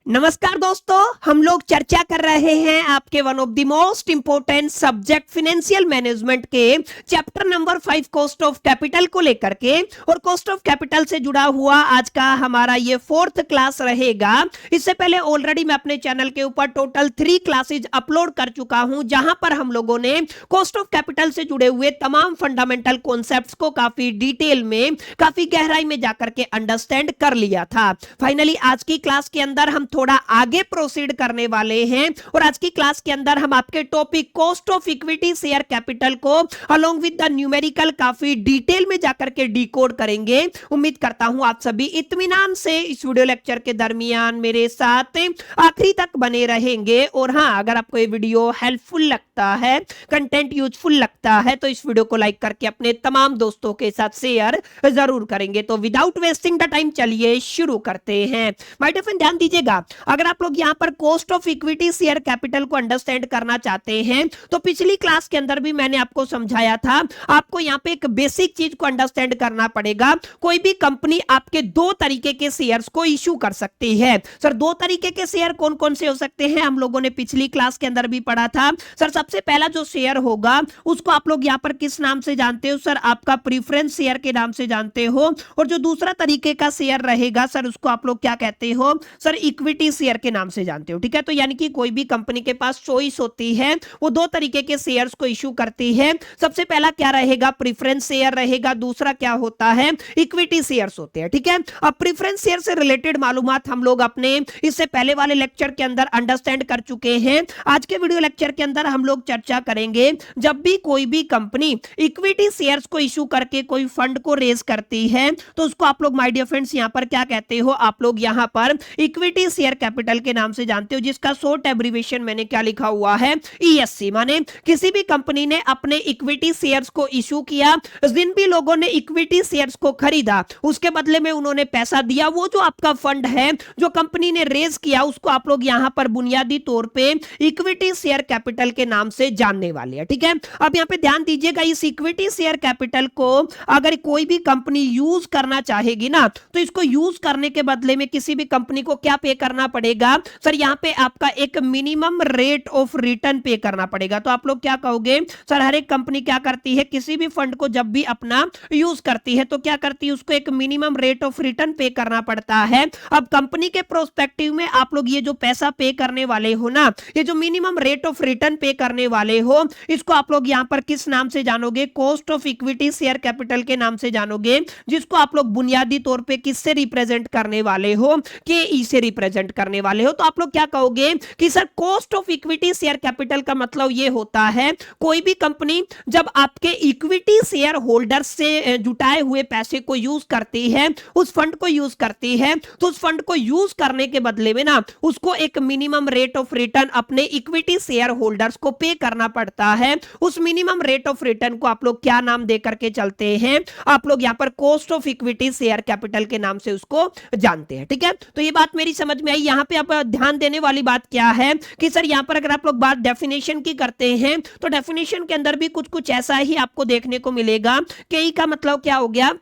नमस्कार दोस्तों, हम लोग चर्चा कर रहे हैं आपके one of the most important subject financial management के chapter number 5 cost of capital को लेकर के। और कॉस्ट ऑफ कैपिटल से जुड़ा हुआ आज का हमारा ये 4th क्लास रहेगा। इससे पहले ऑलरेडी मैं अपने चैनल के ऊपर टोटल 3 क्लासेज अपलोड कर चुका हूं, जहां पर हम लोगों ने कॉस्ट ऑफ कैपिटल से जुड़े हुए तमाम फंडामेंटल कॉन्सेप्ट्स को काफी डिटेल में, काफी गहराई में जाकर के अंडरस्टैंड कर लिया था। फाइनली आज की क्लास के अंदर हम थोड़ा आगे प्रोसीड करने वाले हैं और आज की क्लास के अंदर हम आपके topic cost of equity share capital को अलोंग विद द न्यूमेरिकल काफी डिटेल में जाकर के डिकोड करेंगे। उम्मीद करता हूं आप सभी इत्मीनान से इस वीडियो लेक्चर के दरमियान मेरे साथ आखिरी तक बने रहेंगे। और हां, अगर आपको ये वीडियो हेल्पफुल लगता है, कंटेंट यूजफुल लगता है, तो इस वीडियो को लाइक करके अपने तमाम दोस्तों के साथ शेयर जरूर करेंगे। तो विदाउट वेस्टिंग द टाइम चलिए शुरू करते हैं। माय डियर फ्रेंड, ध्यान दीजिएगा, अगर आप लोग यहां पर cost of equity share capital को अंडरस्टैंड करना चाहते हैं तो पिछली क्लास के अंदर भी मैंने आपको समझाया था, आपको यहां पे एक बेसिक चीज को अंडरस्टैंड करना पड़ेगा। कोई भी कंपनी आपके 2 तरीके के शेयर्स को इश्यू कर सकती है। सर 2 तरीके के शेयर कौन कौन से हो सकते हैं, हम लोगों ने पिछली क्लास के अंदर भी पढ़ा था। सर सबसे पहला जो शेयर होगा उसको आप लोग यहां पर किस नाम से जानते हो? सर आपका प्रीफरेंस शेयर के नाम से जानते हो। और जो दूसरा तरीके का शेयर रहेगा सर उसको आप लोग क्या कहते हो? सर इक्विटी शेयर के नाम से जानते हो। ठीक है, तो यानी कि कोई भी कंपनी के पास चॉइस होती है, वो 2 तरीके के शेयर्स को इश्यू करती है। सबसे पहला क्या रहेगा? प्रेफरेंस शेयर रहेगा। दूसरा क्या होता है? इक्विटी शेयर्स होते हैं। ठीक है, अब प्रेफरेंस शेयर से रिलेटेड मालूमात हम लोग अपने इससे पहले वाले लेक्चर के अंदर अंडरस्टैंड कर चुके हैं। आज के वीडियो लेक्चर के अंदर हम लोग चर्चा करेंगे, जब भी कोई भी कंपनी इक्विटी शेयर्स को इश्यू करके कोई फंड को रेज करती है तो उसको आप लोग माय डियर फ्रेंड्स यहां पर क्या कहते हो? आप लोग यहां पर इक्विटी शेयर कैपिटल के नाम से जानते हो, जिसका शॉर्ट एब्रिविएशन मैंने क्या लिखा हुआ है? ईएससी। माने किसी भी कंपनी ने अपने इक्विटी शेयर्स को इश्यू किया, जिन भी लोगों ने इक्विटी शेयर्स को खरीदा उसके बदले में उन्होंने पैसा दिया, वो जो आपका फंड है जो कंपनी ने रेज किया उसको आप लोग यहां पर बुनियादी तौर पे इक्विटी शेयर कैपिटल के नाम से जानने वाले हैं। ठीक है, अब यहां पे ध्यान दीजिएगा, इस इक्विटी शेयर कैपिटल को अगर कोई भी कंपनी यूज करना चाहेगी ना तो इसको यूज करने के बदले में किसी भी कंपनी को क्या पे करना पड़ेगा? सर यहाँ पे आपका एक मिनिमम रेट ऑफ रिटर्न पे करना पड़ेगा। तो आप लोग क्या कहोगे? सर हर एक कंपनी क्या करती है, किसी भी फंड को जब भी अपना यूज करती है तो क्या करती है, उसको एक मिनिमम रेट ऑफ रिटर्न पे करना पड़ता है। अब कंपनी के प्रोस्पेक्टिव में आप लोग ये जो पैसा पे करने वाले हो ना, ये जो मिनिमम रेट ऑफ रिटर्न पे करने वाले हो, इसको आप लोग यहाँ पर किस नाम से जानोगे? Cost of equity share capital के नाम से जानोगे, जिसको आप लोग बुनियादी तौर पे किससे रिप्रेजेंट करने वाले हो? केई से रिप्रेजेंट करने वाले हो। तो आप लोग क्या कहोगे कि sir cost of equity share capital का मतलब ये होता है, कोई भी कंपनी जब आपके इक्विटी शेयर होल्डर्स से जुटाए हुए पैसे को यूज करती है, उस फंड को यूज करती है, तो उस फंड को यूज करने के बदले में ना उसको एक मिनिमम रेट ऑफ रिटर्न अपने इक्विटी शेयर होल्डर्स को पे करना पड़ता है। उस मिनिमम रेट ऑफ रिटर्न को आप लोग क्या नाम दे करके चलते हैं? आप लोग यहां पर cost of equity share capital के नाम से उसको जानते हैं। ठीक है, तो ये बात मेरी समझ में आई। यहां पे आप ध्यान देने वाली बात क्या है कि सर यहां पर अगर आप लोग बात डेफिनेशन की करते हैं तो डेफिनेशन के अंदर भी कुछ कुछ ऐसा ही आपको देखने को मिलेगा। केई का मतलब क्या हो गया?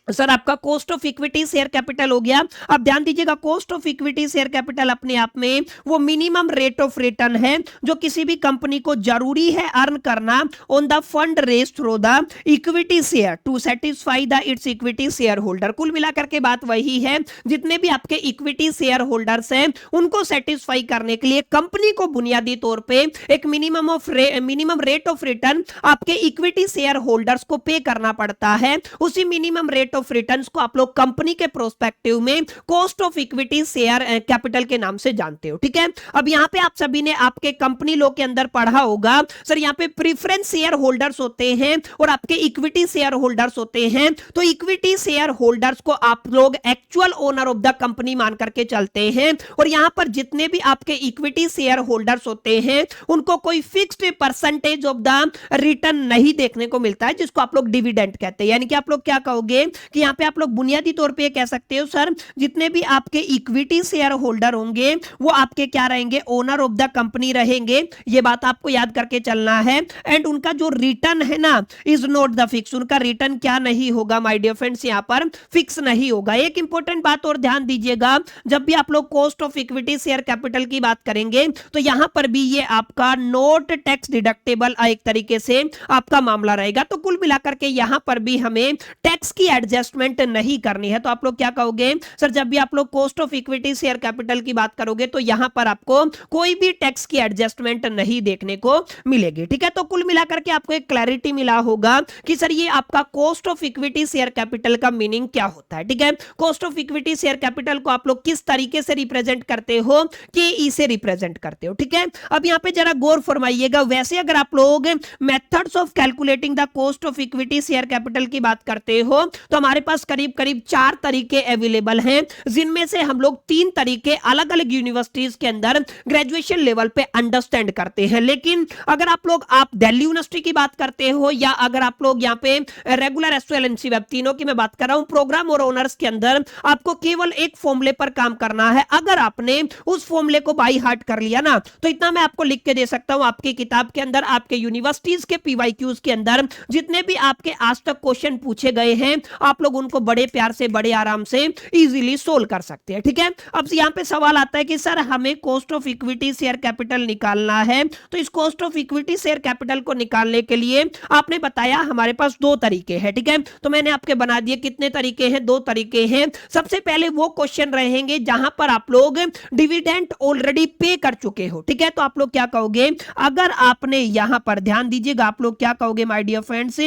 सर आपका cost of equity share capital हो गया। अब ध्यान दीजिएगा, cost of equity share capital अपने आप में वो मिनिमम रेट ऑफ रिटर्न है जो किसी भी कंपनी को जरूरी है अर्न करना on the fund raise through the equity share to satisfy the its equity share holder. कुल मिलाकर के बात वही है, जितने भी आपके इक्विटी शेयर होल्डर्स हैं उनको सेटिस्फाई करने के लिए कंपनी को बुनियादी तौर पे एक मिनिमम रेट ऑफ रिटर्न आपके इक्विटी शेयर होल्डर्स को पे करना पड़ता है। उसी मिनिमम रेट ऑफ रिटर्न्स को आप लोग कंपनी के प्रोस्पेक्टिव में cost of equity share capital के नाम से जानते हो। ठीक है, अब यहां पे आप सभी ने आपके कंपनी लॉ के अंदर पढ़ा होगा, सर यहां पे प्रेफरेंस शेयर होल्डर्स होते हैं और आपके इक्विटी शेयर होल्डर्स होते हैं। तो इक्विटी शेयर होल्डर्स को आप लोग actual owner of the company मान करके चलते हैं और यहां पर जितने भी आपके इक्विटी शेयर होल्डर्स होते हैं उनको कोई fixed percentage of the return नहीं देखने को मिलता है, जिसको आप लोग डिविडेंड कहते हैं। यानी कि आप लोग क्या कहोगे कि यहाँ पे आप लोग बुनियादी तौर पे कह सकते हो सर जितने भी आपके इक्विटी शेयर होल्डर होंगे वो आपके क्या रहेंगे, ओनर ऑफ द कंपनी रहेंगे। ये बात आपको याद करके चलना है। एंड उनका जो रिटर्न है ना इज नॉट द फिक्स, उनका रिटर्न क्या नहीं होगा माय डियर फ्रेंड्स, यहाँ पर फिक्स नहीं होगा। एक इंपॉर्टेंट बात और ध्यान दीजिएगा, जब भी आप लोग cost of equity share capital की बात करेंगे तो यहां पर भी ये आपका नॉट टैक्स डिडक्टेबल एक तरीके से आपका मामला रहेगा। तो कुल मिलाकर के यहां पर भी हमें टैक्स की एडजस्टमेंट नहीं करनी है। तो आप लोग क्या कहोगे सर, जब भी आप लोग cost of equity share capital की बात करोगे तो यहां पर आपको कोई भी टैक्स की एडजस्टमेंट नहीं देखने को मिलेगी। ठीक है, तो कुल मिलाकर के आपको एक क्लैरिटी मिला होगा कि सर ये आपका cost of equity share capital का मीनिंग क्या होता है। ठीक है, cost of equity share capital को आप लोग किस तरीके से रिप्रेजेंट करते हो, केई से रिप्रेजेंट करते हो। ठीक है, अब यहां पे जरा गौर फरमाइएगा। वैसे अगर आप लोग methods of calculating the cost of equity share capital की बात करते हो तो हमारे पास करीब करीब 4 तरीके अवेलेबल हैं, जिनमें से हम लोग 3 तरीके अलग अलग यूनिवर्सिटीज के अंदर ग्रेजुएशन लेवल पे अंडरस्टैंड करते हैं। लेकिन अगर आप दिल्ली यूनिवर्सिटी की बात करते हो या अगर आप लोग यहाँ पे रेगुलर एसओएल एनसीवेब तीनों की मैं बात कर रहा हूं, प्रोग्राम और ऑनर्स के अंदर आपको केवल एक फॉर्मूले पर काम करना है। अगर आपने उस फॉर्मूले को बाई हार्ट कर लिया ना तो इतना मैं आपको लिख के दे सकता हूं, आपकी किताब के अंदर, आपके यूनिवर्सिटीज के पीवाईक्यूज के अंदर जितने भी आपके आज तक क्वेश्चन पूछे गए हैं आप लोग उनको बड़े प्यार से बड़े आराम से इजीली सोल्व कर सकते हैं। ठीक है, अब यहां पे सवाल आता है कि सर हमें cost of equity share capital निकालना है, तो इस cost of equity share capital को निकालने के लिए आपने बताया हमारे पास 2 तरीके हैं। ठीक है, तो मैंने आपके बना दिए कितने तरीके हैं, 2 तरीके हैं। सबसे पहले वो क्वेश्चन रहेंगे जहां पर आप लोग डिविडेंड ऑलरेडी पे कर चुके हो। ठीक है, तो आप लोग क्या कहोगे, अगर आपने यहां पर ध्यान दीजिएगा, आप लोग क्या कहोगे माय डियर फ्रेंड्स,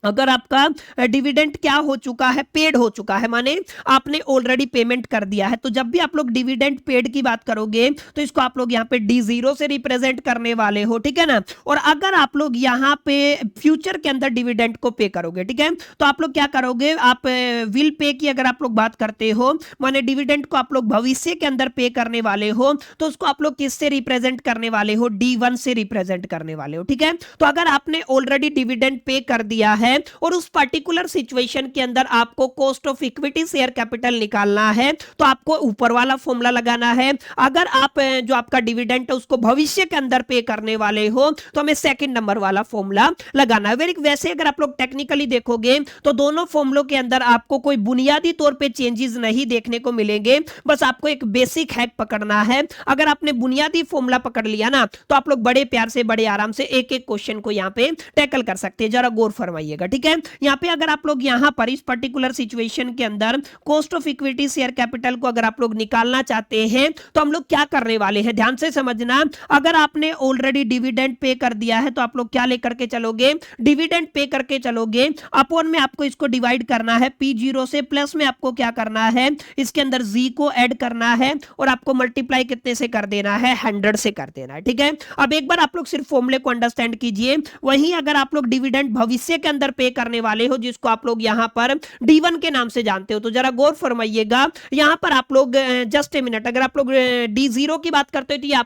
अगर आपका डिविडेंड क्या हो चुका है, पेड हो चुका है, माने आपने ऑलरेडी पेमेंट कर दिया है, तो जब भी आप लोग डिविडेंड पेड की बात करोगे तो इसको आप लोग यहाँ पे D0 से रिप्रेजेंट करने वाले हो। ठीक है ना, और अगर आप लोग यहाँ पे फ्यूचर के अंदर डिविडेंड को पे करोगे, ठीक है, तो आप लोग क्या करोगे, आप विल पे की अगर आप लोग बात करते हो, माने डिविडेंड को आप लोग भविष्य के अंदर पे करने वाले हो, तो उसको आप लोग किससे रिप्रेजेंट करने वाले हो, D1 से रिप्रेजेंट करने वाले हो। ठीक है, तो अगर आपने ऑलरेडी डिविडेंड पे कर दिया है और उस पर्टिकुलर सिचुएशन के अंदर आपको cost of equity share capital निकालना है तो आपको ऊपर वाला फॉर्मूला लगाना है। अगर आप जो आपका डिविडेंड है उसको भविष्य के अंदर पे करने वाले हो तो हमें सेकंड नंबर वाला फॉर्मूला लगाना है। वैसे अगर आप लोग टेक्निकली देखोगे तो दोनों फॉर्मूलों के अंदर आपको कोई बुनियादी तौर पे चेंजेस नहीं देखने को मिलेंगे, बस आपको एक बेसिक हैक पकड़ना है। अगर आपने बुनियादी फॉर्मूला पकड़ लिया ना तो आप लोग बड़े प्यार से बड़े आराम से एक एक क्वेश्चन को यहाँ पे टैकल कर सकते हैं। जरा गौर फरमाइएगा। ठीक है, यहाँ पे अगर आप लोग यहाँ पर इस पर्टिकुलर सिचुएशन के अंदर cost of equity share capital को अगर आप लोग निकालना चाहते हैं तो हम लोग क्या करने वाले हैं, ध्यान से समझना। अगर आपने ऑलरेडी डिविडेंड पे कर दिया है तो आप लोग क्या लेकर के चलोगे, डिविडेंड पे करके चलोगे, अपॉन में आपको इसको डिवाइड करना है P0 से, प्लस में आपको क्या करना है, इसके अंदर G को ऐड करना है और आपको मल्टीप्लाई कितने से कर देना है, 100 से कर देना है। ठीक है, अब एक बार आप लोग सिर्फ फॉर्मूले को अंडरस्टैंड कीजिए। वहीं अगर आप लोग डिविडेंड भविष्य के अंदर पे करने वाले हो जिसको आप लोग यहां पर D1 के नाम से जानते हो, तो जरा गौर फरमाइएगा। यहां पर आप लोग जस्ट ए मिनट, अगर आप लोग D0 की बात करते हो तो ये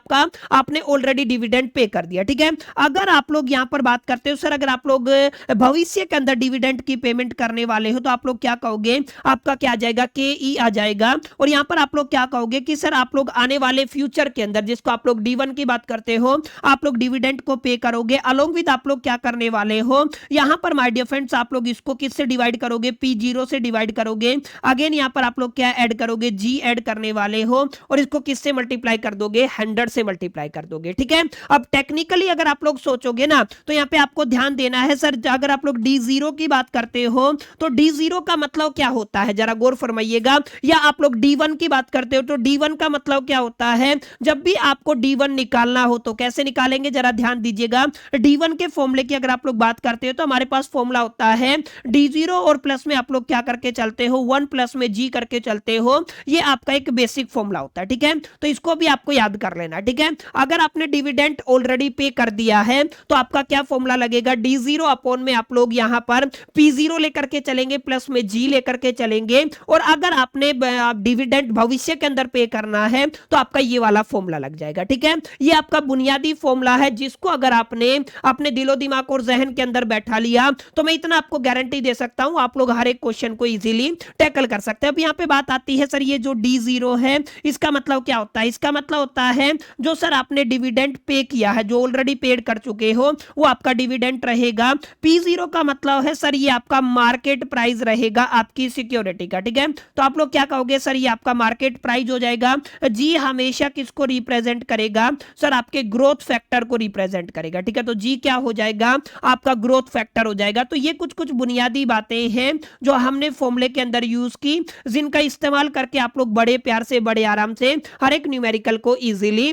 आपने ऑलरेडी डिविडेंड पे कर दिया। ठीक है, अगर आप लोग यहां पर बात करते हो सर अगर आप लोग भविष्य के अंदर डिविडेंड की पेमेंट करने वाले हो तो आप लोग क्या कहोगे, आपका क्या आ जाएगा, KE आ जाएगा। और यहां पर आप लोग क्या कहोगे कि सर आप लोग आने वाले फ्यूचर के अंदर जिसको आप लोग D1 की बात करते हो आप लोग डिविडेंड को पे करोगे, अलोंग विद आप लोग क्या करने वाले हो, यहां पर माय डियर फ्रेंड्स आप लोग इसको किससे डिवाइड करोगे, P0 से डिवाइड करोगे। अगेन यहां पर आप लोग क्या ऐड करोगे, G ऐड करने वाले हो और इसको किससे मल्टीप्लाई कर दोगे, 100 से मल्टीप्लाई कर दोगे। ठीक है, अब टेक्निकली अगर आप लोग सोचोगे ना तो यहां पे आपको ध्यान देना है। सर अगर आप लोग D0 की बात करते हो तो D0 का मतलब क्या होता है, जरा गौर फरमाइएगा। या आप लोग D1 की बात करते हो तो D1 का मतलब क्या होता है, जब भी आपको D1 निकालना हो तो कैसे निकालेंगे, जरा ध्यान दीजिएगा। D1 के फॉर्मूले की अगर आप लोग बात करते हो तो हमारे पास फॉर्मूला होता है D0 और प्लस में आप लोग क्या करके चलते हो, 1 प्लस में G करके चलते हो। ये आपका एक बेसिक फॉर्मूला होता है। ठीक है, तो इसको भी आपको याद कर लेना। ठीक है, अगर आपने डिविडेंड ऑलरेडी पे कर दिया है तो आपका क्या फॉर्मूला लगेगा, D0 अपॉन में आप लोग यहां पर P0 लेकर के चलेंगे, प्लस में G लेकर के चलेंगे। और अगर आपने डिविडेंड भविष्य के अंदर पे करना है तो आपका ये वाला फॉर्मूला लग जाएगा। ठीक है, ये आपका बुनियादी फॉर्मूला है जिसको अगर आपने अपने दिलो दिमाग और जहन के अंदर बैठा लिया तो मैं इतना आपको गारंटी दे सकता हूं, आप लोग हर एक क्वेश्चन को इजीली टैकल कर सकते हैं। अब यहाँ पे बात आती है सर ये जो D0 है इसका मतलब क्या होता है? इसका मतलब होता है जो सर आपने डिविडेंड पे किया है, जो ऑलरेडी पेड कर चुके हो, वो आपका डिविडेंड रहेगा। P0 का मतलब है सर ये आपका मार्केट प्राइस रहेगा आपकी सिक्योरिटी का, ठीक है। तो आप लोग क्या कहोगे सर, ये आपका मार्केट प्राइस हो जाएगा। जी हमेशा किसको रिप्रेजेंट करेगा सर? आपके ग्रोथ फैक्टर को रिप्रेजेंट करेगा, ठीक है। तो जी क्या हो जाएगा? आपका ग्रोथ फैक्टर हो जाएगा। तो ये कुछ कुछ बुनियादी बातें हैं जो हमने फॉर्मूले के अंदर यूज की, जिनका इस्तेमाल करके आप लोग बड़े प्यार से, बड़े आराम से हर एक न्यूमेरिकल को इजीली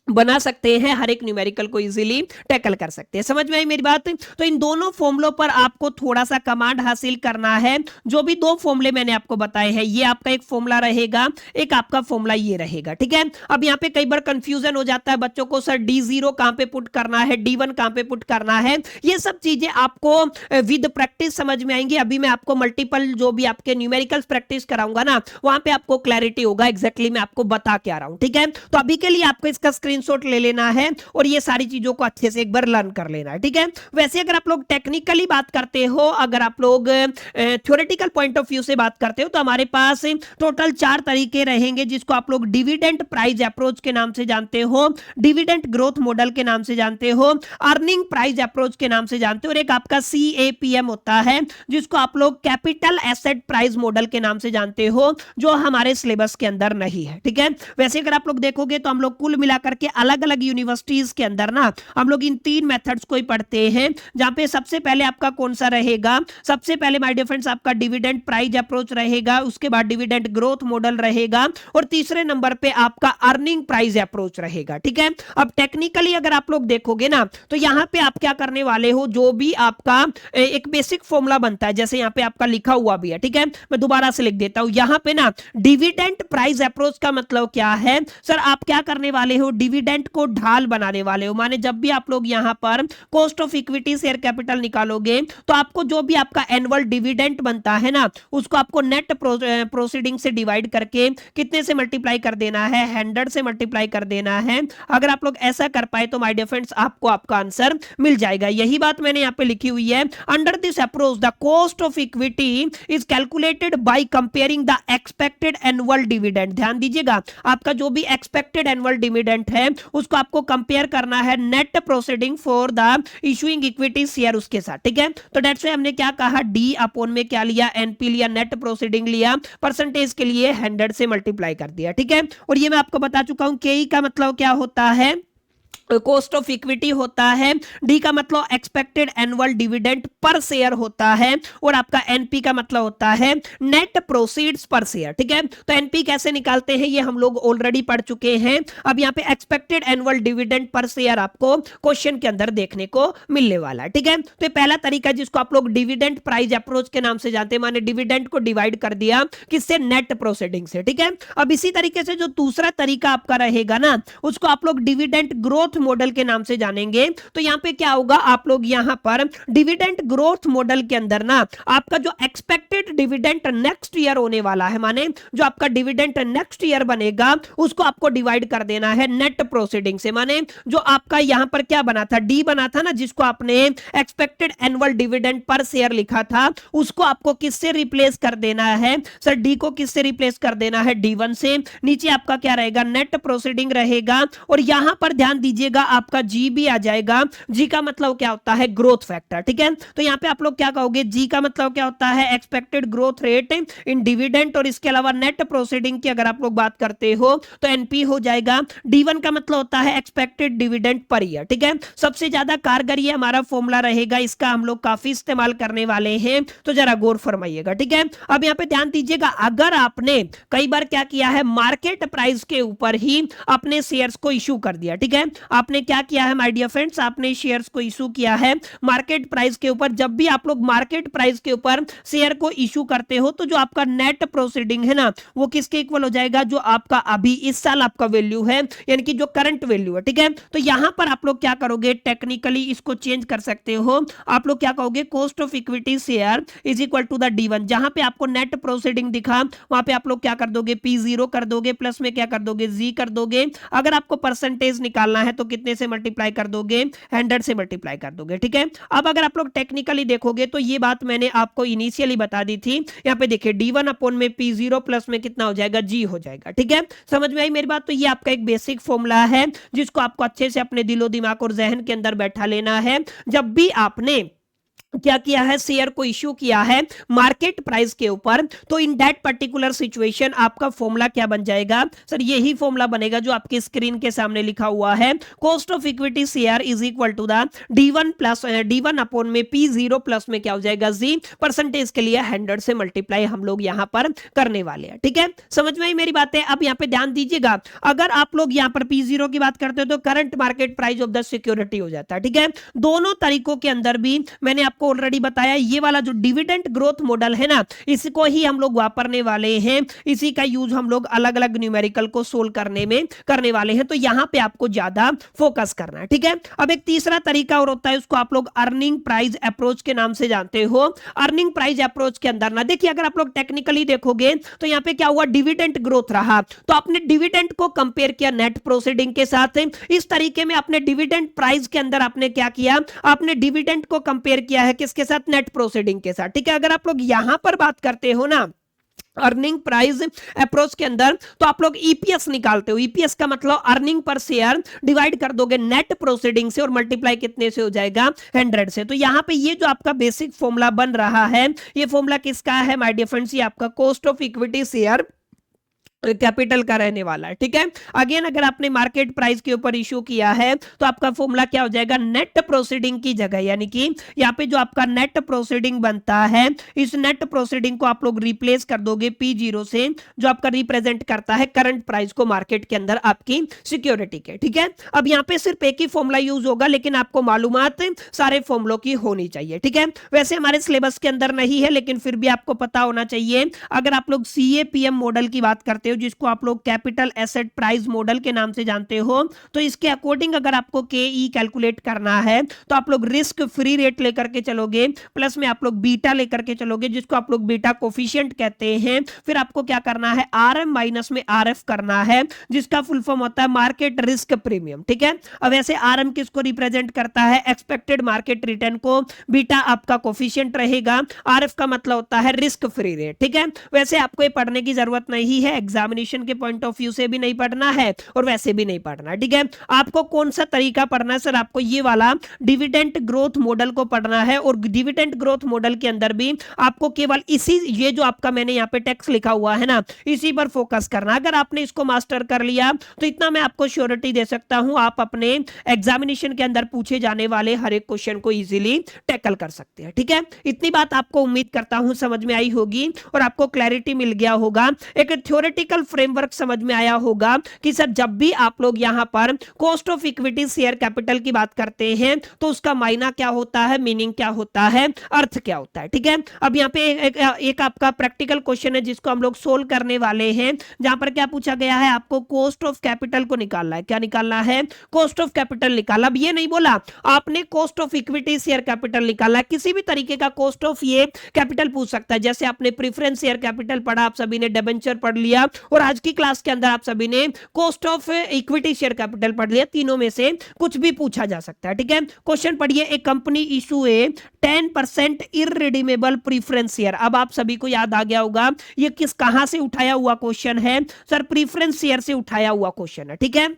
बना सकते हैं, हर एक न्यूमेरिकल को इजीली टैकल कर सकते हैं। समझ में आई मेरी बात? तो इन दोनों फॉर्मूलों पर आपको थोड़ा सा कमांड हासिल करना है। जो भी दो फॉर्मूले मैंने आपको बताए हैं, ये आपका एक फॉर्मूला रहेगा, एक आपका फॉर्मूला ये रहेगा, ठीक है। अब यहाँ पे कई बार कंफ्यूजन हो जाता है बच्चों को, सर D0 कहां पे पुट करना है, D1 कहां पे पुट करना है। ये सब चीजें आपको विद प्रैक्टिस समझ में आएंगी। अभी मैं आपको मल्टीपल जो भी आपके न्यूमेरिकल्स प्रैक्टिस कराऊंगा ना, वहां पे आपको क्लैरिटी होगा एग्जैक्टली मैं आपको बता के आ रहा हूं, ठीक है। तो अभी के लिए आपको इसका स्क्रीनशॉट ले लेना है और ये सारी चीजों को अच्छे से एक बार लर्न कर लेना है, ठीक है। वैसे अगर आप लोग टेक्निकली बात करते हो, अगर आप लोग थ्योरेटिकल पॉइंट ऑफ व्यू से बात करते हो, तो हमारे पास टोटल 4 तरीके रहेंगे, जिसको आप लोग डिविडेंड प्राइस अप्रोच के नाम से जानते हो, डिविडेंड ग्रोथ मॉडल के नाम से जानते हो, अर्निंग प्राइस अप्रोच के नाम से जानते हो, और एक आपका CAPM होता है, जिसको आप लोग कैपिटल एसेट प्राइस मॉडल के नाम से जानते हो, जो हमारे सिलेबस के अंदर नहीं है, ठीक है। वैसे अगर आप लोग देखोगे तो हम लोग कुल मिलाकर के अलग अलग यूनिवर्सिटीज के अंदर ना हम लोग इन 3 मेथड्स को ही पढ़ते हैं, जहां पे सबसे पहले आपका कौन सा रहेगा? सबसे पहले माय डियर फ्रेंड्स आपका डिविडेंड प्राइस अप्रोच रहेगा, उसके बाद डिविडेंड ग्रोथ मॉडल रहेगा, और तीसरे नंबर पे आपका अर्निंग प्राइस अप्रोच रहेगा, ठीक है। अब टेक्निकली अगर आप लोग देखोगे ना, तो यहां पे आप क्या करने वाले हो, जो भी आपका एक बेसिक फॉर्मूला बनता है, जैसे यहां पे आपका लिखा हुआ भी है, ठीक है, मैं दोबारा से लिख देता हूं। यहां पे ना डिविडेंड प्राइस अप्रोच का मतलब क्या है सर? आप क्या करने वाले हो, डिविडेंड को ढाल बनाने वाले हो। माने जब भी आप लोग यहां पर cost of equity share capital निकालोगे, तो आपको जो भी आपका एनुअल डिविडेंड बनता है ना, उसको आपको नेट प्रोसीडिंग से डिवाइड करके कितने से मल्टीप्लाई कर देना है? 100 से मल्टीप्लाई कर देना है। अगर आप लोग ऐसा कर पाए तो माय डियर फ्रेंड्स आपको आपका आंसर मिल जाएगा। यही बात मैंने यहां पे लिखी हुई है। Under this approach the cost of equity is calculated by comparing the expected annual dividend. ध्यान दीजिएगा, आपका जो भी एक्सपेक्टेड एनुअल डिविडेंड है उसको आपको कंपेयर करना है net proceeding for the issuing equity share उसके साथ, ठीक है। तो दैट्स व्हाई हमने क्या कहा, डी अपॉन में क्या लिया? एनपी लिया, नेट प्रोसीडिंग लिया, परसेंटेज के लिए 100 से मल्टीप्लाई कर दिया, ठीक है। और ये मैं आपको बता चुका हूं, केई का मतलब क्या होता है? कॉस्ट ऑफ इक्विटी होता है। डी का मतलब expected annual dividend per share होता है, और आपका एनपी का मतलब होता है नेट प्रोसीड्स पर शेयर, ठीक है। तो एनपी कैसे निकालते हैं ये हम लोग ऑलरेडी पढ़ चुके हैं। अब यहाँ पे expected annual dividend per share आपको क्वेश्चन के अंदर देखने को मिलने वाला है, ठीक है। तो पहला तरीका जिसको आप लोग डिविडेंड प्राइस अप्रोच के नाम से जानते हैं, माने डिविडेंड को डिवाइड कर दिया किससे? नेट प्रोसीडिंग से, ठीक है। अब इसी तरीके से जो दूसरा तरीका आपका रहेगा ना, उसको आप लोग डिविडेंड ग्रोथ मॉडल के नाम से जानेंगे। तो यहां पे क्या होगा, आप लोग यहां पर डिविडेंड ग्रोथ मॉडल के अंदर ना आपका जो एक्सपेक्टेड डिविडेंड नेक्स्ट ईयर होने वाला है, माने जो आपका डिविडेंड नेक्स्ट ईयर बनेगा, उसको आपको डिवाइड कर देना है नेट प्रोसीडिंग से। माने जो आपका यहां पर क्या बना था, डी बना था ना, जिसको आपने expected annual dividend per share लिखा था, उसको आपको किससे रिप्लेस कर देना है सर? डी को किससे रिप्लेस कर देना है? D1 से। नीचे आपका क्या रहेगा? नेट प्रोसीडिंग रहेगा, और यहां पर ध्यान दीजिए आपका जी भी आ जाएगा। जी का मतलब क्या होता है? ग्रोथ फैक्टर, ठीक है। तो यहां पे आप लोग क्या कहोगे? जी का मतलब क्या होता है? Expected growth rate in dividend, और इसके अलावा नेट प्रोसीडिंग की अगर आप लोग बात करते हो तो एनपी हो जाएगा। D1 का मतलब होता है एक्सपेक्टेड डिविडेंड पर ईयर, ठीक है। सबसे ज्यादा कारगर ये हमारा फॉर्मूला रहेगा, इसका हम लोग काफी इस्तेमाल करने वाले हैं, तो जरा गौर फरमाइएगा, ठीक है। अब यहां पे ध्यान दीजिएगा, अगर आपने कई बार क्या किया है, मार्केट प्राइस के ऊपर ही अपने शेयर्स को इशू कर दिया, ठीक है। आपने क्या किया है माय डियर फ्रेंड्स, आपने शेयर्स को इशू किया है मार्केट प्राइस के ऊपर। जब भी आप लोग मार्केट प्राइस के ऊपर शेयर को इशू करते हो, तो जो आपका नेट प्रोसीडिंग है ना, वो किसके इक्वल हो जाएगा? जो आपका अभी इस साल आपका वैल्यू है, यानी कि जो करंट वैल्यू है, ठीक है। तो यहां पर आप लोग क्या करोगे, टेक्निकली इसको चेंज कर सकते हो। आप लोग क्या कहोगे? Cost of equity share is equal to the D1। जहां पे आपको नेट प्रोसीडिंग दिखा, वहां पे आप लोग क्या कर दोगे? P0 कर दोगे, प्लस में क्या कर दोगे? जी कर दोगे। अगर आपको परसेंटेज निकालना है है तो कितने से मल्टीप्लाई कर दोगे, 100 से मल्टीप्लाई कर दोगे, ठीक है। अब अगर आप लोग टेक्निकली देखोगे तो ये बात मैंने आपको इनिशियली बता दी थी। यहाँ पे देखिए d1 अपॉन में p0 प्लस में कितना हो जाएगा, g हो जाएगा, ठीक है। समझ में आई मेरी बात। तो ये आपका एक बेसिक फॉर्मूला है जिसको आपको अच्छे से अपने दिलो दिमाग और जहन के अंदर बैठा लेना है। जब भी आपने क्या किया है, शेयर को इश्यू किया है मार्केट प्राइस के ऊपर, तो इन दैट पर्टिकुलर सिचुएशन आपका फॉर्मूला क्या बन जाएगा सर, यही फॉर्मूला बनेगा जो आपके स्क्रीन के सामने लिखा हुआ है। Cost of equity share is equal to the d1 upon में p0 प्लस में क्या हो जाएगा, g। परसेंटेज के लिए 100 से मल्टीप्लाई हम लोग यहां पर करने वाले हैं, ठीक है। समझ में आई मेरी बातें। अब यहां पे ध्यान दीजिएगा, अगर आप लोग यहां पर p0 की बात करते हो तो current market price of the security हो जाता है, ठीक है। दोनों तरीकों के अंदर भी मैंने आपको ऑलरेडी बताया, ये वाला जो डिविडेंड ग्रोथ मॉडल है ना, इसको ही हम लोग वापरने वाले हैं। इसी का यूज हम लोग अलग अलग न्यूमेरिकल को सोल्व करने में करने वाले हैं। तो यहां पे आपको ज्यादा फोकस करना है, ठीक है। अब एक तीसरा तरीका और होता है, उसको आप लोग अर्निंग प्राइस अप्रोच के नाम से जानते हो। अर्निंग प्राइस अप्रोच के अंदर ना देखिए, अगर आप लोग टेक्निकली देखोगे तो यहां पे क्या हुआ, डिविडेंड ग्रोथ रहा, तो आपने डिविडेंड को कंपेयर किया नेट प्रोसीडिंग के साथ। इस तरीके में आपने डिविडेंड प्राइस के अंदर आपने क्या किया, आपने डिविडेंड को कंपेयर किया है किसके साथ, नेट प्रोसीडिंग के साथ, ठीक है। अगर आप लोग यहां पर बात करते हो ना अर्निंग प्राइस अप्रोच के अंदर, तो आप लोग ईपीएस निकालते हो। ईपीएस का मतलब अर्निंग पर शेयर डिवाइड कर दोगे नेट प्रोसीडिंग से और मल्टीप्लाई कितने से हो जाएगा, 100 से। तो यहां पे ये जो आपका बेसिक फॉर्मूला बन रहा है, ये फॉर्मूला किसका है माय डियर फ्रेंड्स, ये आपका cost of equity share capital का रहने वाला है, ठीक है। अगेन अगर आपने मार्केट प्राइस के ऊपर इशू किया है तो आपका फॉर्मूला क्या हो जाएगा, नेट प्रोसीडिंग की जगह, यानी कि यहाँ पे जो आपका नेट प्रोसीडिंग बनता है, इस नेट प्रोसीडिंग को आप लोग रिप्लेस कर दोगे p0 से, जो आपका रिप्रेजेंट करता है करंट प्राइस को मार्केट के अंदर आपकी सिक्योरिटी के, ठीक है। अब यहाँ पे सिर्फ एक ही फॉर्मूला यूज होगा, लेकिन आपको मालूमात सारे फॉर्मूलों की होनी चाहिए, ठीक है। वैसे हमारे सिलेबस के अंदर नहीं है, लेकिन फिर भी आपको पता होना चाहिए। अगर आप लोग CAPM मॉडल की बात करते हो, जिसको आप लोग कैपिटल एसेट प्राइस मॉडल के नाम से जानते हो, तो इसके अकॉर्डिंग अगर आपको KE कैलकुलेट करना है तो आप लोग रिस्क फ्री रेट लेकर के चलोगे, प्लस में आप लोग बीटा लेकर के चलोगे, जिसको आप लोग बीटा कोफिशिएंट कहते हैं। फिर आपको क्या करना है, RM माइनस में RF करना है, जिसका फुल फॉर्म होता है मार्केट रिस्क प्रीमियम, ठीक है। अब ऐसे RM किसको रिप्रेजेंट करता है, एक्सपेक्टेड मार्केट रिटर्न को, बीटा आपका कोफिशिएंट रहेगा, RF का मतलब होता है रिस्क फ्री रेट, ठीक है। वैसे आपको ये पढ़ने की जरूरत नहीं है, एग्जामिनेशन के पॉइंट ऑफ व्यू से भी नहीं पढ़ना है और वैसे भी नहीं पढ़ना, ठीक है। आपको कौन सा तरीका पढ़ना है सर, आपको ये वाला डिविडेंड ग्रोथ मॉडल को पढ़ना है, और डिविडेंड ग्रोथ मॉडल के अंदर भी आपको केवल इसी, ये जो आपका मैंने यहाँ पे टेक्स्ट लिखा हुआ है ना, इसी पर फोकस करना। अगर आपने इसको मास्टर कर लिया तो इतना मैं आपको श्योरिटी दे सकता हूं, आप अपने एग्जामिनेशन के अंदर पूछे जाने वाले हर एक क्वेश्चन को इजीली टैकल कर सकते हैं, ठीक है। इतनी बात आपको उम्मीद करता हूं समझ में आई होगी और आपको क्लैरिटी मिल गया होगा, एक थ्योरेटिकल फ्रेमवर्क समझ में आया होगा कि सर जब भी आप लोग यहां पर cost of equity share capital की बात करते हैं तो उसका मायना क्या होता है, मीनिंग क्या होता है, अर्थ क्या होता है, ठीक है। अब यहाँ पे एक आपका प्रैक्टिकल क्वेश्चन है जिसको हम लोग सोल्व करने वाले हैं, जहां पर क्या पूछा गया है, आपको कॉस्ट ऑफ कैपिटल को निकालना है। क्या निकालना है, कॉस्ट ऑफ कैपिटल निकालना। अब ये नहीं बोला आपने cost of equity share capital निकालना, किसी भी तरीके का कॉस्ट ऑफ ये कैपिटल पूछ सकता है। जैसे आपने प्रेफरेंस शेयर कैपिटल पढ़ा, आप सभी ने डिबेंचर पढ़ लिया, और आज की क्लास के अंदर आप सभी ने cost of equity share capital पढ़ लिया। तीनों में से कुछ भी पूछा जा सकता है, ठीक है। क्वेश्चन पढ़िए, एक कंपनी इशू ए 10% इररिडीमेबल प्रेफरेंस शेयर। अब आप सभी को याद आ गया होगा ये कहां से उठाया हुआ क्वेश्चन है सर, प्रेफरेंस शेयर से उठाया हुआ क्वेश्चन है, ठीक है।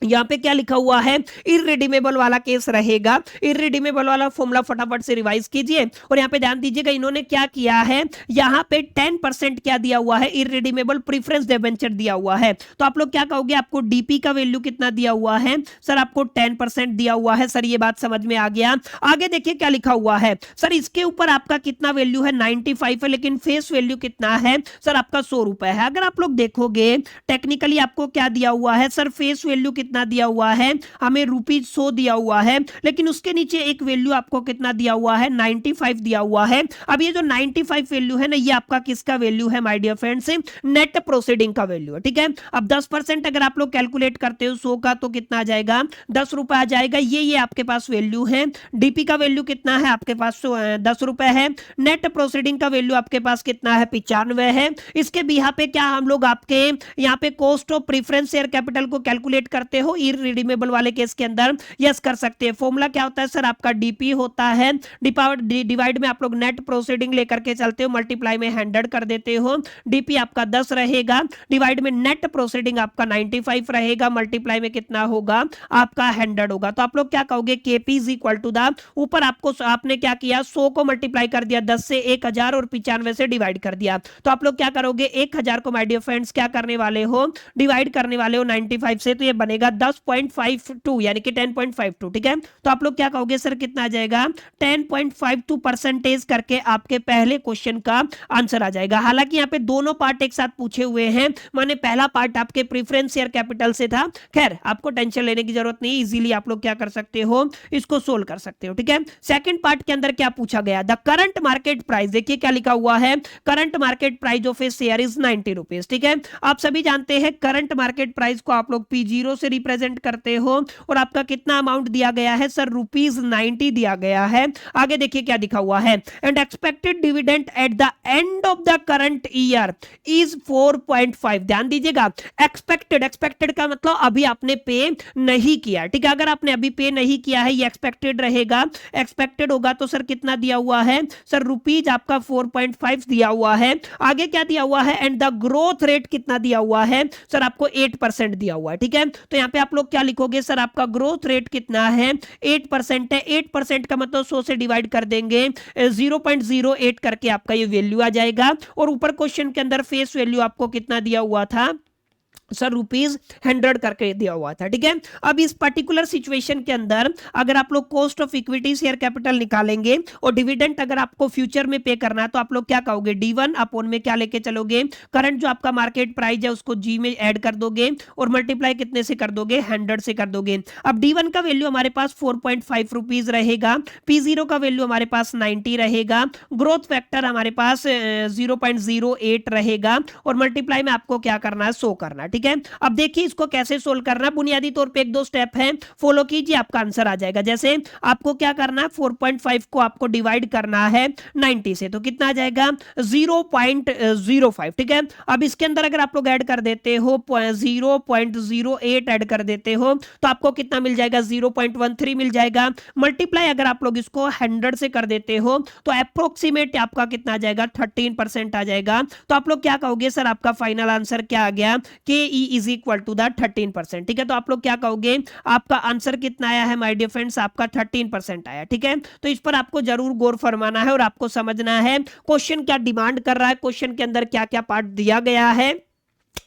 यहां पे क्या लिखा हुआ है, इररिडीमेबल वाला केस रहेगा। इररिडीमेबल वाला फॉर्मूला फटाफट से रिवाइज कीजिए, और यहां पे ध्यान दीजिएगा इन्होंने क्या किया है, यहां पे 10% क्या दिया हुआ है, इररिडीमेबल प्रेफरेंस डिबेंचर दिया हुआ है। तो आप लोग क्या कहोगे, आपको डीपी का वैल्यू कितना दिया हुआ है सर, आपको 10% दिया हुआ है सर, ये बात समझ में आ गया। आगे देखिए क्या लिखा हुआ है सर, इसके ऊपर आपका कितना वैल्यू है, 95 है, लेकिन फेस वैल्यू कितना है सर, आपका 100 रुपए है। अगर आप लोग देखोगे टेक्निकली आपको क्या दिया हुआ है सर, फेस वैल्यू कितना दिया हुआ है, हमें ₹100 दिया हुआ है, लेकिन उसके नीचे एक वैल्यू आपको कितना दिया हुआ है, 95 दिया हुआ है। अब ये जो 95 वैल्यू है ना, ये आपका किसका वैल्यू है my dear friends, net proceeding का वैल्यू है, ठीक है। अब 10% अगर आप लोग कैलकुलेट करते हो 100 का, तो कितना आ जाएगा, 10 रुपए आ जाएगा। ये आपके पास वैल्यू है। डीपी का वैल्यू कितना है आपके पास, 10 रुपए है। नेट प्रोसीडिंग का वैल्यू आपके पास कितना है, 95 है। इसके बिहाफ पे क्या हम लोग आपके यहाँ पे cost of preference share capital को कैलकुलेट करते हो इररिडीमेबल वाले केस के अंदर? यस कर सकते हैं। फॉर्मूला क्या होता है सर? आपका डीपी होता है, डिवाइड में आप लोग नेट प्रोसीडिंग लेकर के चलते हो, मल्टीप्लाई में 100 कर देते हो, डीपी आपका 10 रहेगा, डिवाइड में नेट प्रोसीडिंग आपका 95 रहेगा, मल्टीप्लाई में कितना होगा? आपका 100 होगा। तो आप लोग क्या कहोगे? K P is equal to the, ऊपर आपको आपने क्या किया? 100 को मल्टीप्लाई कर दिया 10 से, 1000 और 95 से डिवाइड कर दिया। तो आप लोग क्या करोगे? 1000 को माय डियर फ्रेंड्स क्या करने वाले हो? डिवाइड करने वाले हो 95 से, तो ये बनेगा 10.52 यानी कि 10.52। ठीक है, तो आप लोग क्या कहोगे सर? कितना आ जाएगा? 10.52 परसेंटेज करके आपके पहले क्वेश्चन का आंसर आ जाएगा। हालांकि यहाँ पे दोनों पार्ट एक साथ पूछे हुए हैं, माने पहला पार्ट आपके प्रीफरेंस शेयर कैपिटल से था। खैर आपको टेंशन लेने की जरूरत नहीं, इजीली आप लोग क्या कर सकते हो? इसको सोल्व कर सकते हो। ठीक है, सेकंड पार्ट के अंदर क्या पूछा गया? द करंट मार्केट प्राइस, देखिए क्या लिखा हुआ है? Current market price of A share is 90 rupees. ठीक है, आप सभी जानते हैं करंट मार्केट प्राइस को आप लोग P0 से रिप्रेजेंट करते हो, और आपका कितना अमाउंट दिया गया है सर? ₹90 दिया गया है। आगे देखिए क्या लिखा हुआ है? And expected dividend at the end of the current year is 4.5। ध्यान दीजिएगा, एक्सपेक्टेड का मतलब अभी आपने पे नहीं किया। ठीक है, अगर आपने अभी पे नहीं किया है, ये एक्सपेक्टेड रहेगा। एक्सपेक्टेड होगा तो सर कितना दिया हुआ है सर? रुपीज आपका 4.5 दिया हुआ है। आगे क्या दिया हुआ है? एंड द ग्रोथ रेट कितना दिया हुआ है सर? आपको 8% दिया हुआ है। ठीक है, तो यहां पे आप लोग क्या लिखोगे सर? आपका ग्रोथ रेट कितना है? 8% है। 8% का मतलब 100 से डिवाइड कर देंगे, 0.08 करके आपका ये वैल्यू आ जाएगा। और ऊपर क्वेश्चन के अंदर फेस वैल्यू आपको कितना दिया हुआ था सर? ₹100 करके दिया हुआ था। ठीक है, अब इस पर्टिकुलर सिचुएशन के अंदर अगर आप लोग cost of equity share capital निकालेंगे और डिविडेंड अगर आपको फ्यूचर में पे करना है, तो आप लोग क्या कहोगे? D1 अपॉन में क्या लेके चलोगे? करंट जो आपका मार्केट प्राइस है उसको जी में ऐड कर दोगे, और मल्टीप्लाई कितने से कर दोगे? 100 से कर दोगे। अब D1 का वैल्यू हमारे पास 4.5 रुपीज रहेगा, P0 का वैल्यू हमारे पास 90 रहेगा, ग्रोथ फैक्टर हमारे पास 0.08 रहेगा, और मल्टीप्लाई में आपको क्या करना है? 100 करना। ठीक है, अब देखिए इसको कैसे सोल्व करना। बुनियादी तौर पे एक दो स्टेप है, फॉलो कीजिए, आपका आंसर आ जाएगा। जैसे आपको क्या करना है? 4.5 को आपको डिवाइड करना है 90 से, तो कितना आ जाएगा? 0.05। ठीक है, अब इसके अंदर अगर आप लोग ऐड कर देते हो 0.08 ऐड कर देते हो, तो आपको कितना मिल जाएगा? 0.13 मिल जाएगा। मल्टीप्लाई अगर आप लोग इसको 100 से कर देते हो, तो अप्रोक्सीमेट आपका कितना आ जाएगा? 13% आ जाएगा। तो आप लोग क्या कहोगे सर? आपका फाइनल आंसर क्या आ गया? K E is equal to the 13%। ठीक है, तो आप लोग क्या कहोगे? आपका आंसर कितना आया है माय डियर फ्रेंड्स? आपका 13% आया। ठीक है, तो इस पर आपको जरूर गौर फरमाना है और आपको समझना है क्वेश्चन क्या डिमांड कर रहा है, क्वेश्चन के अंदर क्या क्या पार्ट दिया गया है,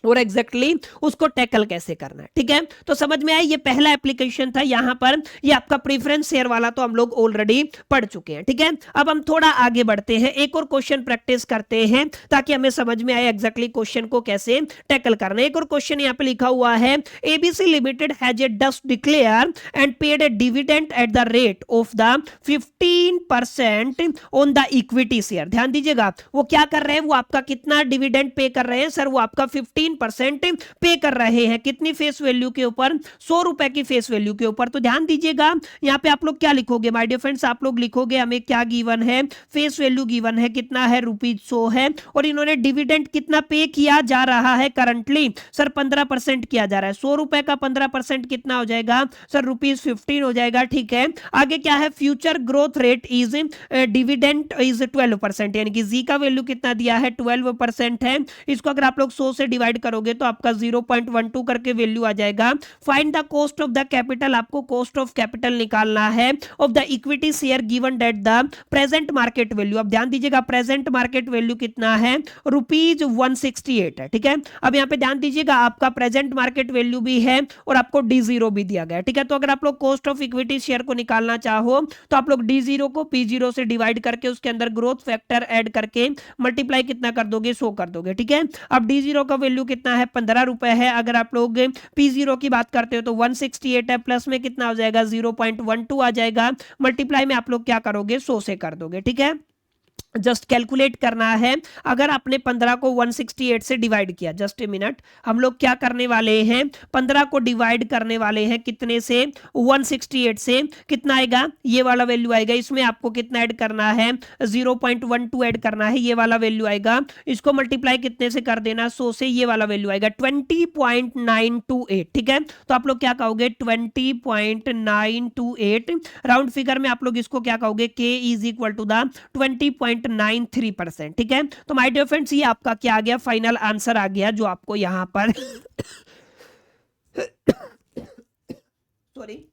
और एग्जैक्टली उसको टैकल कैसे करना है। ठीक है, तो समझ में आया? ये पहला एप्लीकेशन था। यहां पर ये आपका प्रीफरेंस शेयर वाला तो हम लोग ऑलरेडी पढ़ चुके हैं। ठीक है, अब हम थोड़ा आगे बढ़ते हैं, एक और क्वेश्चन प्रैक्टिस करते हैं ताकि हमें समझ में आए एग्जैक्टली क्वेश्चन को कैसे टैकल करना है। एक और क्वेश्चन यहां पे लिखा हुआ है, ABC limited has a dust declare and paid A dividend at the rate of the 15% on the equity share. ध्यान दीजिएगा, वो क्या कर रहे हैं? वो आपका कितना डिविडेंड पे कर रहे हैं सर? वो आपका 15% पे कर रहे हैं। कितनी फेस वैल्यू के ऊपर? 100 रुपए की फेस वैल्यू के ऊपर। तो ध्यान दीजिएगा, यहाँ पे आप लोग क्या लिखोगे माय डियर फ्रेंड्स? आप लोग लिखोगे हमें क्या गिवन है? फेस वैल्यू गिवन है, कितना है? ₹100 है, और इन्होंने डिविडेंड कितना पे किया जा रहा है करंटली सर? 15% किया जा रहा है। 100 रुपए का 15% कितना हो जाएगा सर? ₹15 हो जाएगा। ठीक है, आगे क्या है? Future growth rate is dividend is 12%, यानी कि जी का वैल्यू कितना दिया है? 12% है। इसको अगर आप लोग 100 से डिवाइड करोगे तो आपका 0.12 करके वैल्यू आ जाएगा। Find the cost of the capital, आपको कॉस्ट ऑफ कैपिटल निकालना है of the equity share given at the present market value. अब ध्यान दीजिएगा, प्रेजेंट मार्केट वैल्यू कितना है? ₹168 है। ठीक है, अब यहाँ पे ध्यान दीजिएगा, आपका प्रेजेंट मार्केट वैल्यू भी है और आपको D0 भी दिया गया है। ठीक है, तो अगर आप लोग कॉस्ट ऑफ इक्विटी शेयर को निकालना चाहो तो आप लोग D0 को P0 से डिवाइड करके उसके अंदर ग्रोथ फैक्टर ऐड करके मल्टीप्लाई कितना कर दोगे? 100 कर दोगे। ठीक है, अब D0 का वैल्यू कितना है? 15 रुपए है। अगर आप लोग P0 की बात करते हो तो 168 है, प्लस में कितना हो जाएगा? 0.12 आ जाएगा। मल्टीप्लाई में आप लोग क्या करोगे? 100 से कर दोगे। ठीक है, जस्ट कैलकुलेट करना है। अगर आपने 15 को 168 से डिवाइड किया, जस्ट ए मिनट, हम लोग क्या करने वाले हैं, 15 को डिवाइड करने वाले हैं कितने से, 168 से, कितना आएगा, ये वाला वैल्यू आएगा। इसमें आपको कितना ऐड करना है, 0.12 ऐड करना है, ये वाला वैल्यू आएगा। इसको मल्टीप्लाई कितने से कर देना, 100 से, ये वाला वैल्यू आएगा 20.928। ठीक है, तो आप लोग क्या कहोगे, 20.928। राउंड फिगर में आप लोग इसको क्या कहोगे, k is equal to the 20.93%। ठीक है, तो माय डियर फ्रेंड्स, ये आपका क्या आ गया, फाइनल आंसर आ गया, जो आपको यहां पर सॉरी,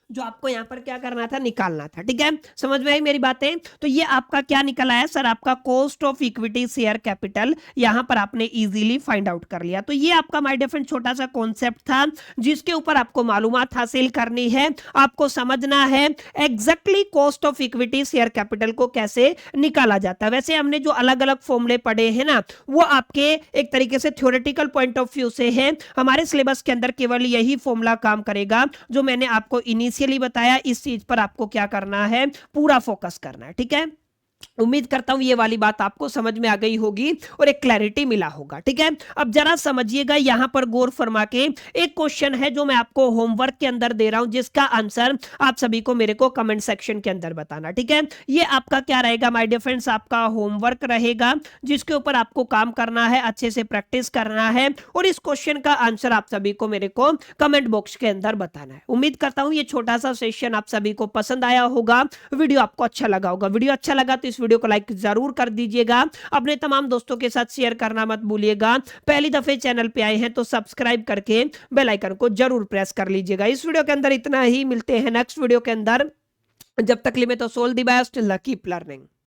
जो आपको यहां पर क्या करना था, निकालना था। ठीक है, समझ में आई मेरी बातें। तो ये आपका क्या निकल आया सर, आपका cost of equity share capital, यहां पर आपने इजीली फाइंड आउट कर लिया। तो ये आपका माय डिफरेंट छोटा सा कॉन्सेप्ट था, जिसके ऊपर आपको मालूमात हासिल करनी है, आपको समझना है exactly cost of equity share capital को कैसे निकाला जाता है। वैसे हमने जो अलग अलग फॉर्मूले पढ़े हैं ना, वो आपके एक तरीके से थ्योरेटिकल पॉइंट ऑफ व्यू से है। हमारे सिलेबस के अंदर केवल यही फॉर्मूला काम करेगा, जो मैंने आपको इनिशियली बताया। इस चीज पर आपको क्या करना है, पूरा फोकस करना है। ठीक है, उम्मीद करता हूं ये वाली बात आपको समझ में आ गई होगी और एक क्लैरिटी मिला होगा। ठीक है, अब जरा समझिएगा, यहां पर गौर फरमा के एक क्वेश्चन है जो मैं आपको होमवर्क के अंदर दे रहा हूं, जिसका आंसर आप सभी को मेरे को कमेंट सेक्शन के अंदर बताना। ठीक है, ये आपका क्या रहेगा माय डियर फ्रेंड्स, आपका होमवर्क रहेगा, जिसके ऊपर आपको काम करना है, अच्छे से प्रैक्टिस करना है, और इस क्वेश्चन का आंसर आप सभी को मेरे को कमेंट बॉक्स के अंदर बताना है। उम्मीद करता हूं ये छोटा सा सेशन आप सभी को पसंद आया होगा, वीडियो आपको अच्छा लगा होगा। वीडियो अच्छा लगा तो इस वीडियो को लाइक जरूर कर दीजिएगा, अपने तमाम दोस्तों के साथ शेयर करना मत भूलिएगा। पहली दफे चैनल पे आए हैं तो सब्सक्राइब करके बेल आइकन को जरूर प्रेस कर लीजिएगा। इस वीडियो के अंदर इतना ही, मिलते हैं नेक्स्ट वीडियो के अंदर। जब तक के लिए तो so all the best, keep learning.